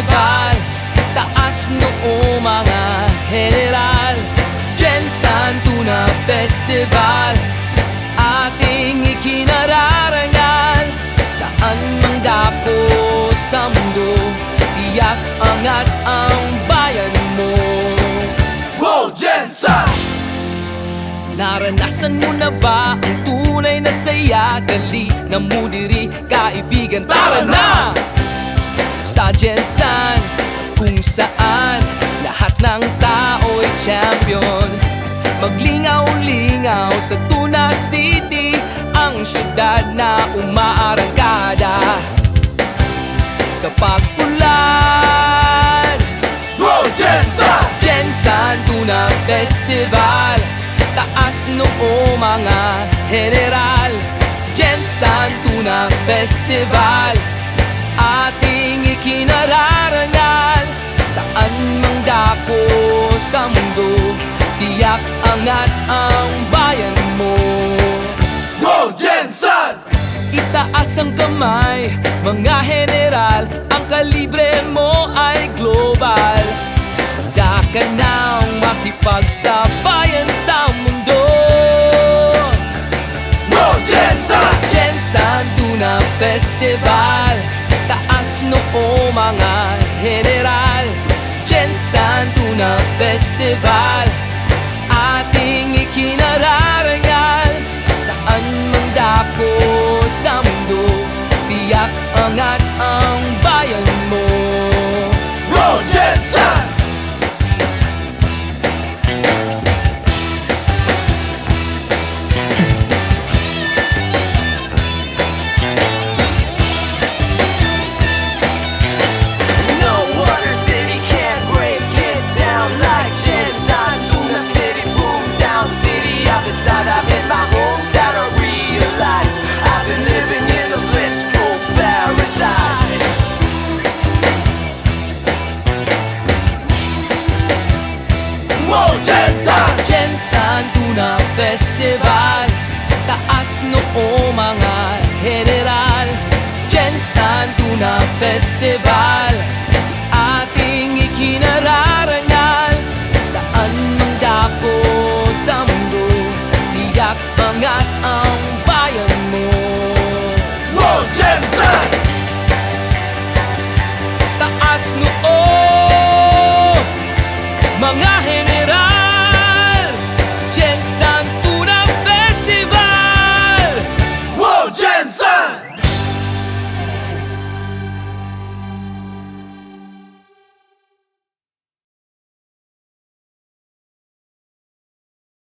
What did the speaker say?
Festival. Taas noo mga general. Jensan Tuna Festival, ating ikinararangal. Saan mang dako sa mundo, tiyak angat ang bayan mo. Wow, Jensan! Naranasan mo na ba ang tunay na saya? Dali na mo diri, kaibigan, tara na! Sa Jensan, kung saan lahat ng tao'y champion. Maglingaw-lingaw sa Tuna City, ang syudad na umaarangkada. Sa pag-ulan, Wow, Jensan! Jensan Tuna Festival. Taas noo mga general. Jensan Tuna Festival, ating ikinararangal. Saan mang dako sa mundo, tiyak angat ang bayan mo. Wow, Jensan! Itaas ang kamay, mga general. Ang kalibre mo ay global. Handa ka nang makipagsabayan sa mundo. Wow, Jensan! Jensan Tuna Festival. Taas noo mga general. Jensan Tuna Festival, ating ikinararangal. Saan mang dako sa mundo, tiyak angat ang bayan mo. Wow, Jensan! No other city can break it down like Jensan Tuna City, boomtown city. I've been side up in my hometown. I realize I've been living in a blissful paradise. Wow, Jensan! Jensan Tuna Festival. Taas noo mga general. Jensan Tuna Festival, ating ikinararangal. Saan mang dako sa mundo, tiyak angat ang bayan mo. Wow, Jensan! Taas noo mga